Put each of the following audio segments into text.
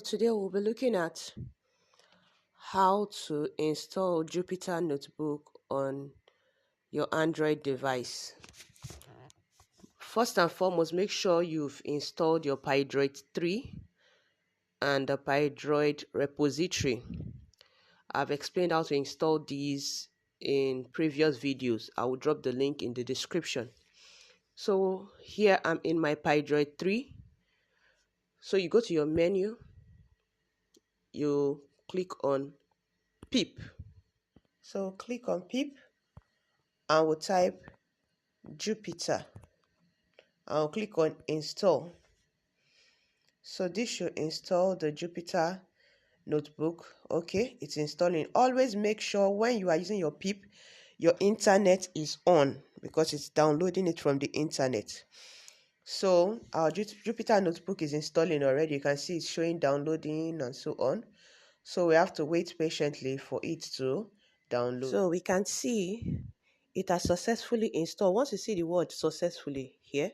today we'll be looking at how to install Jupyter Notebook on your Android device. First and foremost, make sure you've installed your PyDroid 3 and the PyDroid repository. I've explained how to install these in previous videos. I will drop the link in the description. So here I'm in my PyDroid 3. So you go to your menu, you click on pip. So click on pip and we'll type Jupyter. I'll click on install. So this should install the Jupyter Notebook. Okay, it's installing. Always make sure when you are using your pip, your internet is on because it's downloading it from the internet. So our Jupyter Notebook is installing already. You can see it's showing downloading and so on. So we have to wait patiently for it to download. So we can see it has successfully installed. Once you see the word successfully here,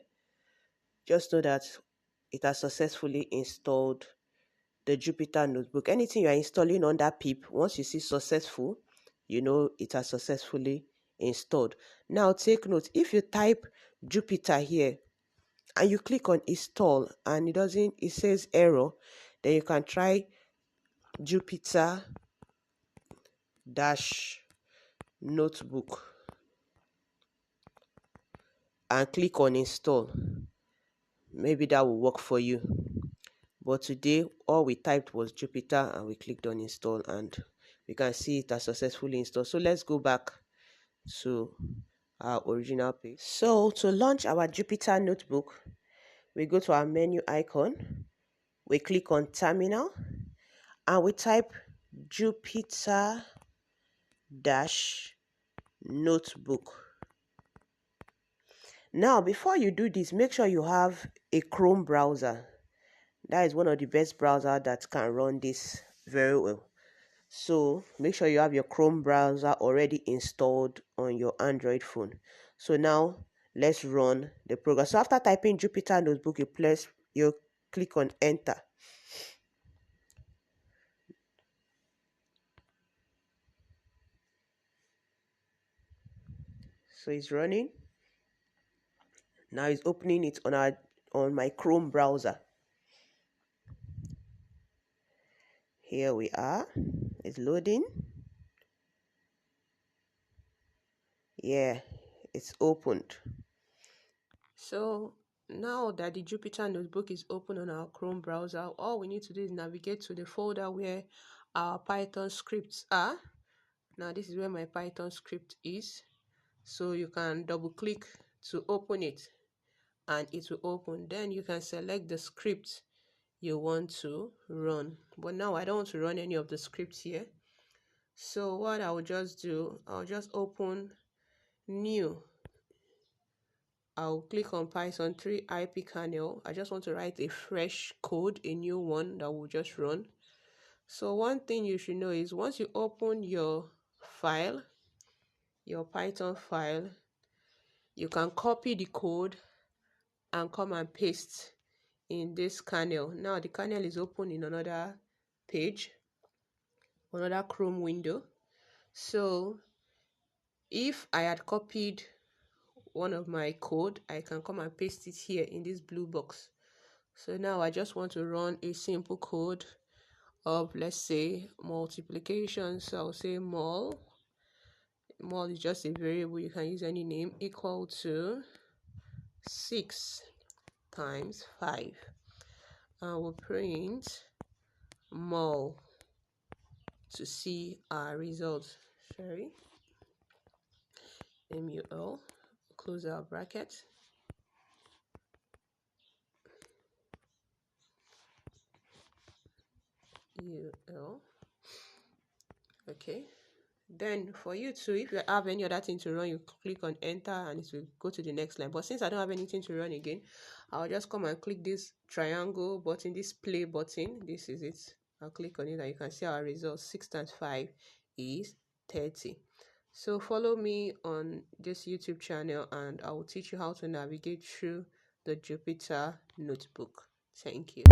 just know that it has successfully installed the Jupyter Notebook. Anything you are installing on that pip, once you see successful, you know it has successfully installed. Now take note, if you type Jupyter here and you click on install and it says error, then you can try Jupyter Notebook and click on install. Maybe that will work for you. But today all we typed was Jupyter and we clicked on install and we can see it has successfully installed. So let's go back to our original page. So to launch our Jupyter Notebook, we go to our menu icon, we click on terminal and we type Jupyter Notebook. Now before you do this, make sure you have a Chrome browser. That is one of the best browsers that can run this very well. So make sure you have your Chrome browser already installed on your Android phone. So now let's run the program. So after typing Jupyter Notebook, you click on enter. So it's running. Now it's opening it on my Chrome browser. Here we are. It's loading. Yeah, it's opened. So now that the Jupyter Notebook is open on our Chrome browser, all we need to do is navigate to the folder where our Python scripts are. Now this is where my Python script is. So you can double click to open it and it will open. Then you can select the script you want to run. But now I don't want to run any of the scripts here. So what I will just do, I'll just open new. I'll click on Python 3 IP kernel. I just want to write a fresh code, a new one that will just run. So one thing you should know is once you open your file, your Python file, you can copy the code and come and paste in this kernel. Now the kernel is open in another page, another Chrome window. So if I had copied one of my code, I can come and paste it here in this blue box. So now I just want to run a simple code of, let's say, multiplication. So I'll say mul is just a variable, you can use any name, equal to 6 times 5. And we'll print mul to see our results. Sorry, mul, close our bracket. ul. Okay, then for you to, if you have any other thing to run, you click on enter and it will go to the next line. But since I don't have anything to run again, I'll just come and click this triangle button, this play button. This is it. I'll click on it and you can see our results. 6 times 5 is 30. So follow me on this YouTube channel and I will teach you how to navigate through the Jupyter Notebook. Thank you.